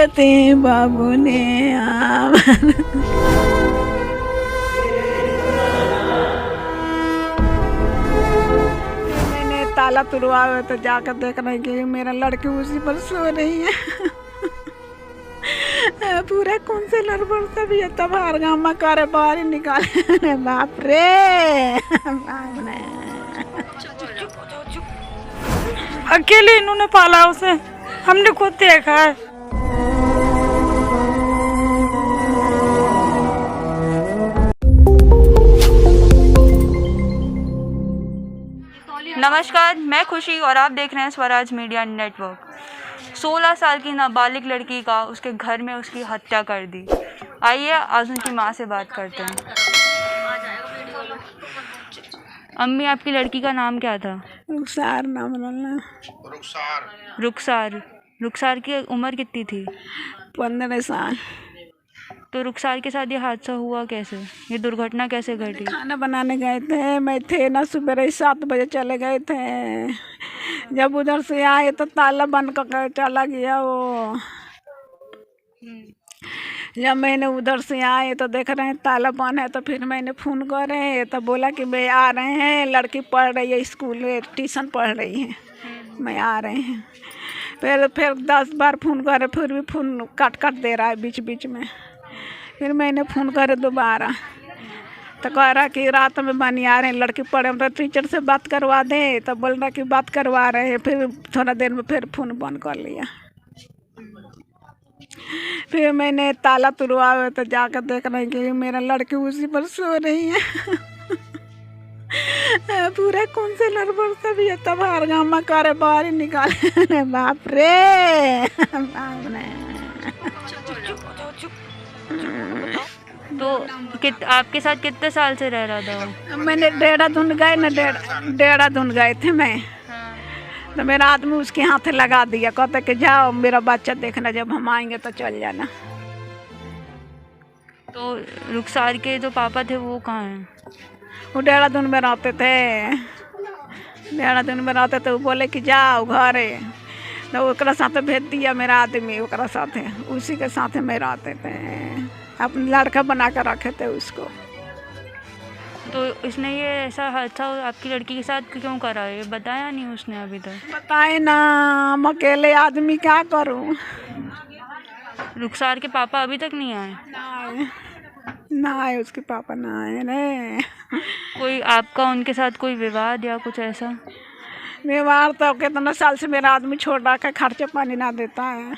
ते बाबू ने मैंने ताला तुड़वा तो जाकर देख रहे कि मेरा लड़की उसी पर सो रही है। पूरा कौन से लड़बड़ से भी तब हर गामा करे बाहर ही निकाले। बाप रे बाप रे। अकेले इन्होंने पाला उसे, हमने खुद देखा है। नमस्कार, मैं खुशी और आप देख रहे हैं स्वराज मीडिया नेटवर्क। 16 साल की नाबालिग लड़की का उसके घर में उसकी हत्या कर दी। आइए आज उनकी माँ से बात करते हैं। अम्मी, आपकी लड़की का नाम क्या था? रुखसार नाम रहना। रुखसार की उम्र कितनी थी? 15 साल। तो रुखसार के साथ ये हादसा हुआ कैसे? ये दुर्घटना कैसे घटी? खाना बनाने गए थे, मैं थे ना, सुबह 7 बजे चले गए थे। जब उधर से आए तो ताला बंद कर चला गया वो। जब मैंने उधर से आए तो देख रहे हैं ताला बंद है, तो फिर मैंने फ़ोन करे तो बोला कि मैं आ रहे हैं, लड़की पढ़ रही है, स्कूल में ट्यूशन पढ़ रही है, मैं आ रहे हैं। फिर 10 बार फ़ोन करे, फिर भी फ़ोन काट दे रहा है बीच बीच में। फिर मैंने फ़ोन करे दोबारा तो कह रहा कि रात में बनी आ रहे हैं, लड़की पढ़े, तो टीचर से बात करवा दे, तो बोल रहा कि बात करवा रहे हैं। फिर थोड़ा देर में फिर फ़ोन बंद कर लिया। फिर मैंने ताला तुड़वा तो जाकर देख रहे हैं कि मेरा लड़की उसी पर सो रही है। पूरा कौन से लड़बड़ से भी तब हर गामा करे बाहर ही निकाले। बाप रे बाप रे। तो आपके साथ कितने साल से रह रहा था वो? मैंने देहरादून गए ना, देहरादून गए थे मैं। तो मेरा आदमी उसके हाथ लगा दिया, कहते कि जाओ मेरा बच्चा देखना, जब हम आएंगे तो चल जाना। तो रुखसार के जो पापा थे वो कहाँ हैं? वो देहरादून में रहते थे। देहरादून में रहते थे, वो बोले कि जाओ घरे, तो ओकरा साथ भेज दिया मेरा आदमी, ओकरा साथ उसी के साथ में रहते थे। अपने लड़का बना कर रखे थे उसको। तो इसने ये ऐसा हादसा आपकी लड़की के साथ क्यों करा? ये बताया नहीं उसने अभी तक? बताए ना, हम अकेले आदमी क्या करूं। रुखसार के पापा अभी तक नहीं आए? ना आए, उसके पापा ना आए रे। कोई आपका उनके साथ कोई विवाद या कुछ ऐसा? व्यवहार तो कितना साल से मेरा आदमी छोड़ रखा है, खर्चा पानी ना देता है।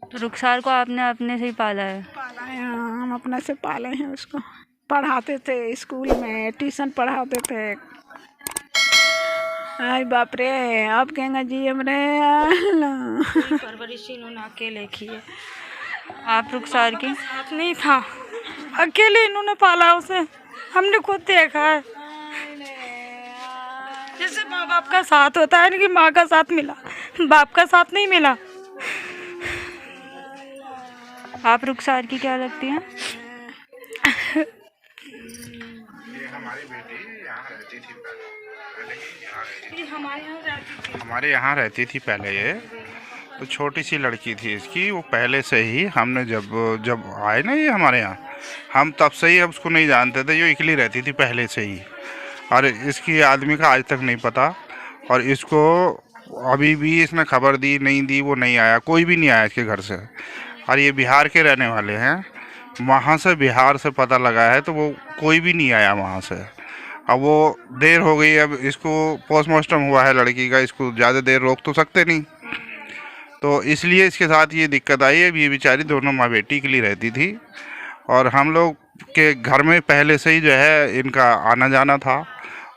तो रुखसार को आपने अपने से ही पाला है? पाला है, हम अपने से पाले हैं उसको। पढ़ाते थे स्कूल में, ट्यूशन पढ़ाते थे। आई बाप रे, अब कहेंगे जी हमने परवरिश इन्होंने अकेले की है। आप रुखसार के साथ नहीं था, अकेले इन्होंने पाला उसे, हमने खुद देखा है। जैसे माँ बाप का साथ होता है ना, कि माँ का साथ मिला, बाप का साथ नहीं मिला। आप रुखसार की क्या लगती हैं? ये हमारी बेटी यहाँ रहती थी पहले हमारे यहाँ रहती थी पहले। ये तो छोटी सी लड़की थी इसकी, वो पहले से ही हमने जब आए ना ये हमारे यहाँ, हम तब से ही अब उसको नहीं जानते थे। ये अकेली रहती थी पहले से ही, और इसकी आदमी का आज तक नहीं पता। और इसको अभी भी इसने खबर दी नहीं दी, वो नहीं आया, कोई भी नहीं आया इसके घर से। और ये बिहार के रहने वाले हैं, वहाँ से बिहार से पता लगा है, तो वो कोई भी नहीं आया वहाँ से। अब वो देर हो गई, अब इसको पोस्टमार्टम हुआ है लड़की का, इसको ज़्यादा देर रोक तो सकते नहीं, तो इसलिए इसके साथ ये दिक्कत आई है। ये बेचारी दोनों माँ बेटी के लिए रहती थी, और हम लोग के घर में पहले से ही जो है इनका आना जाना था,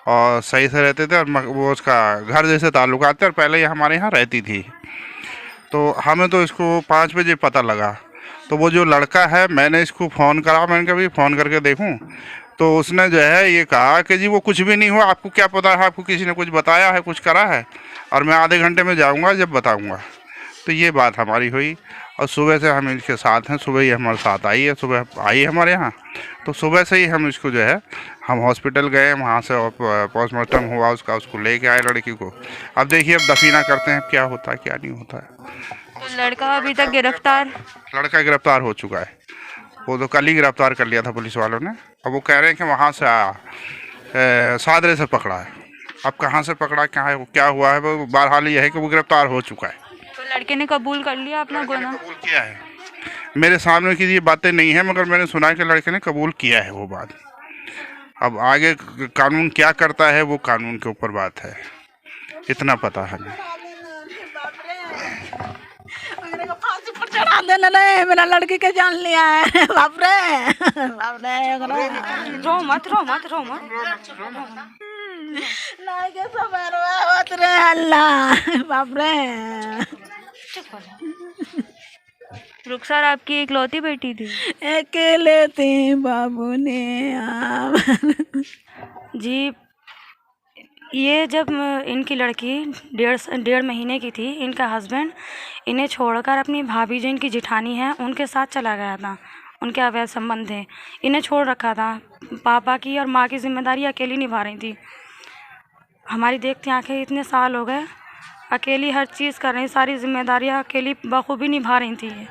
और सही से रहते थे, और वो उसका घर जैसे ताल्लुकात थे, और पहले ये हमारे यहाँ रहती थी। तो हमें तो इसको 5 बजे पता लगा। तो वो जो लड़का है, मैंने इसको फ़ोन करा, मैंने कहा भाई फ़ोन करके देखूं, तो उसने जो है ये कहा कि जी वो कुछ भी नहीं हुआ, आपको क्या पता है, आपको किसी ने कुछ बताया है, कुछ करा है, और मैं आधे घंटे में जाऊंगा जब बताऊंगा। तो ये बात हमारी हुई, और सुबह से हम इसके साथ हैं। सुबह ही हमारे साथ आई है, सुबह आई है हमारे यहाँ। तो सुबह से ही हम इसको जो है, हम हॉस्पिटल गए, वहाँ से पोस्टमार्टम हुआ उसका, उसको लेके आए लड़की को। अब देखिए, अब दफीना करते हैं, क्या होता है क्या नहीं होता है। लड़का अभी तक गिरफ्तार? लड़का गिरफ्तार हो चुका है, वो तो कल ही गिरफ्तार कर लिया था पुलिस वालों ने। अब वो कह रहे हैं कि वहाँ से आया, सादरे से पकड़ा है। अब कहाँ से पकड़ा, कहाँ क्या हुआ है, वो बहरहाल ये है कि वो गिरफ्तार हो चुका है। तो लड़के ने कबूल कर लिया अपना गुनाह? कबूल किया है, मेरे सामने की ये बातें नहीं है, मगर मैंने सुना है कि लड़के ने कबूल किया है वो बात। अब आगे कानून क्या करता है वो कानून के ऊपर बात है, इतना पता है। मेरे को फांसी पर चढ़ा देना नहीं, मेरा लड़की के जान लिया है। बाप रे बाप रे, रो मत रो मत रो मत। नहीं के समय रोवत रे अल्लाह, बाप रे। रुखसार आपकी इकलौती बेटी थी? अकेले थे बाबू ने आप। जी, ये जब इनकी लड़की डेढ़ महीने की थी, इनका हस्बैंड इन्हें छोड़कर अपनी भाभी जो इनकी जिठानी है उनके साथ चला गया था। उनके अवैध संबंध थे, इन्हें छोड़ रखा था। पापा की और माँ की जिम्मेदारी अकेली निभा रही थी। हमारी देखती आंखें इतने साल हो गए, अकेली हर चीज़ कर रही, सारी जिम्मेदारियाँ अकेली बखूबी निभा रही थी।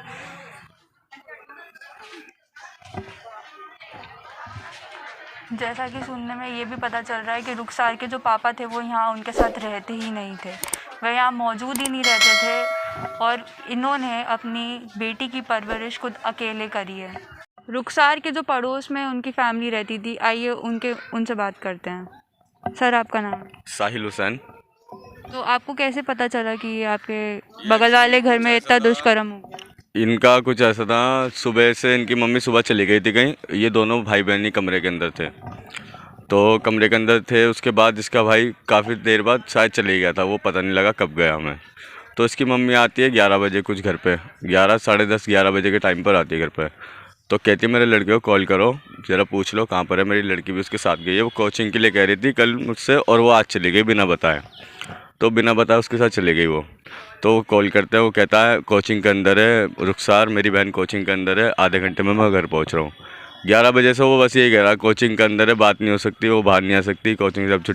जैसा कि सुनने में ये भी पता चल रहा है कि रुखसार के जो पापा थे वो यहाँ उनके साथ रहते ही नहीं थे, वह यहाँ मौजूद ही नहीं रहते थे और इन्होंने अपनी बेटी की परवरिश खुद अकेले करी है। रुखसार के जो पड़ोस में उनकी फैमिली रहती थी, आइए उनसे बात करते हैं। सर, आपका नाम? साहिल हुसैन। तो आपको कैसे पता चला कि ये आपके बगल वाले घर में इतना दुष्कर्म हो गया? इनका कुछ ऐसा था, सुबह से इनकी मम्मी सुबह चली गई थी कहीं, ये दोनों भाई बहन ही कमरे के अंदर थे। तो कमरे के अंदर थे, उसके बाद इसका भाई काफ़ी देर बाद शायद चले गया था, वो पता नहीं लगा कब गया हमें। तो इसकी मम्मी आती है 11 बजे कुछ घर पे, 11 साढ़े 10 11 बजे के टाइम पर आती है घर पे। तो कहती है मेरे लड़के को कॉल करो, ज़रा पूछ लो कहाँ पर है। मेरी लड़की भी उसके साथ गई है, वो कोचिंग के लिए कह रही थी कल मुझसे, और वो आज चली गई बिना बताए। तो बिना बताए उसके साथ चली गई वो। तो कॉल करते हैं, वो कहता है कोचिंग के अंदर है रुखसार, मेरी बहन कोचिंग के अंदर है, आधे घंटे में मैं घर पहुंच रहा हूँ। 11 बजे से वो बस यही कह रहा है कोचिंग के अंदर है, बात नहीं हो सकती, वो बाहर नहीं आ सकती, कोचिंग जब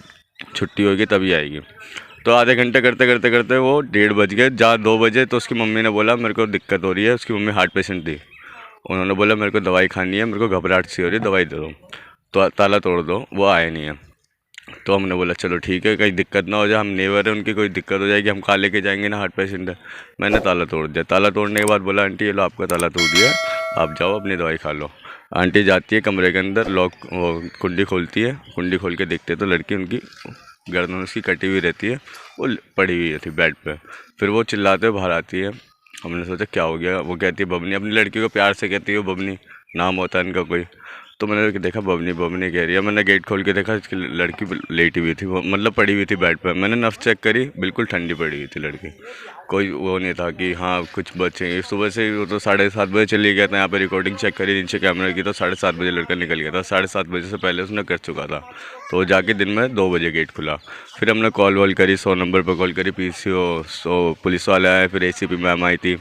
छुट्टी होगी तभी आएगी। तो आधे घंटे करते करते करते वो 1:30 बज गए, जहाँ 2 बजे तो उसकी मम्मी ने बोला मेरे को दिक्कत हो रही है। उसकी मम्मी हार्ट पेशेंट थी, उन्होंने बोला मेरे को दवाई खानी है, मेरे को घबराहट सी हो रही है, दवाई दे दो, तो ताला तोड़ दो। वो आए नहीं है। तो हमने बोला चलो ठीक है, कहीं दिक्कत ना हो जाए, हम नेबर है, उनकी कोई दिक्कत हो जाएगी, हम कहाँ लेके जाएंगे ना, हार्ट पेशेंट है। मैंने ताला तोड़ दिया। ताला तोड़ने के बाद बोला आंटी ये लो आपका ताला टूट गया, आप जाओ अपनी दवाई खा लो। आंटी जाती है कमरे के अंदर, लॉक वो कुंडी खोलती है, कुंडी खोल के देखते तो लड़की उनकी गर्दन उसकी कटी हुई रहती है, वो पड़ी हुई थी बेड पर। फिर वो चिल्लाते हुए बाहर आती है। हमने सोचा क्या हो गया, वो कहती है बबनी, अपनी लड़की को प्यार से कहती है बबनी, नाम होता है इनका कोई। तो मैंने देखा बबनी बबनी कह रही है। मैंने गेट खोल के देखा, इसकी लड़की लेटी हुई थी, वो मतलब पड़ी हुई थी बेड पर। मैंने नफ्स चेक करी, बिल्कुल ठंडी पड़ी हुई थी लड़की, कोई वो नहीं था कि हाँ कुछ बचे। सुबह से वो तो 7:30 बजे चली गया था, यहाँ पे रिकॉर्डिंग चेक करी नीचे कैमरे की, तो 7:30 बजे लड़का निकल गया था। 7:30 बजे से पहले उसने कर चुका था। तो वो जाके दिन में 2 बजे गेट खुला। फिर हमने कॉल वॉल करी, 100 नंबर पर कॉल करी, PCO पुलिस वाले आए, फिर ACP मैम आई थी,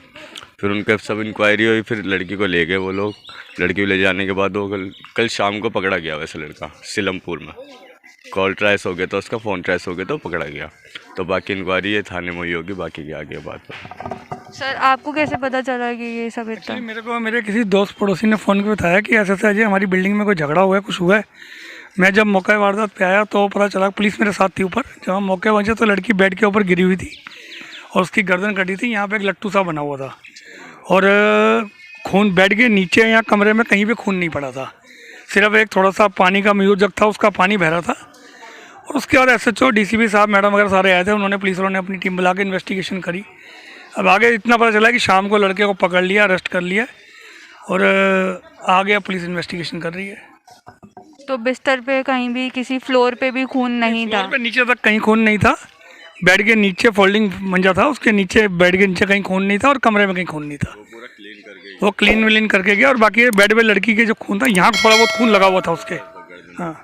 फिर उनका सब इंक्वायरी हुई, फिर लड़की को ले गए वो लोग। लड़की को ले जाने के बाद वो कल शाम को पकड़ा गया वैसे लड़का सिलमपुर में। कॉल ट्रेस हो गया तो उसका फ़ोन ट्रेस हो गया तो पकड़ा गया। तो बाकी इंक्वायरी ये थाने में हुई होगी, बाकी की आगे बात। सर, आपको कैसे पता चला कि ये सब इतना? मेरे किसी दोस्त पड़ोसी ने फ़ोन करके बताया कि ऐसे अजय हमारी बिल्डिंग में कोई झगड़ा हुआ है, कुछ हुआ है। मैं जब मौके वारदात पे आया तो पता चला, पुलिस मेरे साथ थी ऊपर। जब हम मौके पहुँचे तो लड़की बेड के ऊपर गिरी हुई थी और उसकी गर्दन कटी थी, यहाँ पे एक लट्टू सा बना हुआ था और खून बेड के नीचे या कमरे में कहीं पे खून नहीं पड़ा था, सिर्फ एक थोड़ा सा पानी का म्यूर जग था, उसका पानी बह रहा था। और उसके बाद SHO DCP साहब मैडम वगैरह सारे आए थे, उन्होंने पुलिस वालों ने अपनी टीम बुला के इन्वेस्टिगेशन करी। अब आगे इतना पता चला कि शाम को लड़के को पकड़ लिया, अरेस्ट कर लिया और आगे पुलिस इन्वेस्टिगेशन कर रही है। तो बिस्तर पे कहीं भी किसी फ्लोर पे भी खून नहीं था? फ्लोर पे नीचे तक कहीं खून नहीं था, बेड के नीचे फोल्डिंग मंजा था, उसके नीचे बेड के नीचे कहीं खून नहीं था और कमरे में कहीं खून नहीं था। वो क्लीन विलीन करके गया। और बाकी बेड पे लड़की के जो खून था, यहाँ थोड़ा बहुत खून लगा हुआ था उसके। हाँ,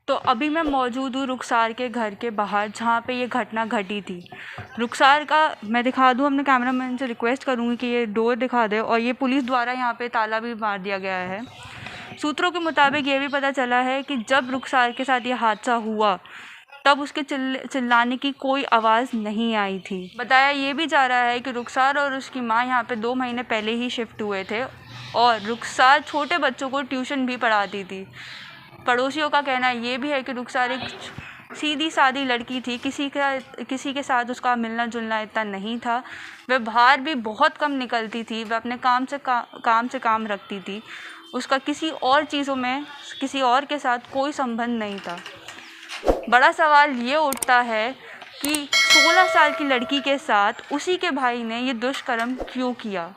तो अभी मैं मौजूद हूँ रुखसार के घर के बाहर, जहाँ पे ये घटना घटी थी। रुखसार का मैं दिखा दूँ, अपने कैमरामैन से रिक्वेस्ट करूँगी कि ये डोर दिखा दे। और ये पुलिस द्वारा यहाँ पे ताला भी मार दिया गया है। सूत्रों के मुताबिक ये भी पता चला है कि जब रुखसार के साथ ये हादसा हुआ तब उसके चिल्लाने की कोई आवाज़ नहीं आई थी। बताया ये भी जा रहा है कि रुखसार और उसकी माँ यहाँ पे 2 महीने पहले ही शिफ्ट हुए थे और रुखसार छोटे बच्चों को ट्यूशन भी पढ़ाती थी। पड़ोसियों का कहना ये भी है कि रुखसार एक सीधी सादी लड़की थी, किसी के साथ उसका मिलना जुलना इतना नहीं था। वह बाहर भी बहुत कम निकलती थी, वह अपने काम से काम रखती थी। उसका किसी और चीज़ों में किसी और के साथ कोई संबंध नहीं था। बड़ा सवाल ये उठता है कि 16 साल की लड़की के साथ उसी के भाई ने ये दुष्कर्म क्यों किया।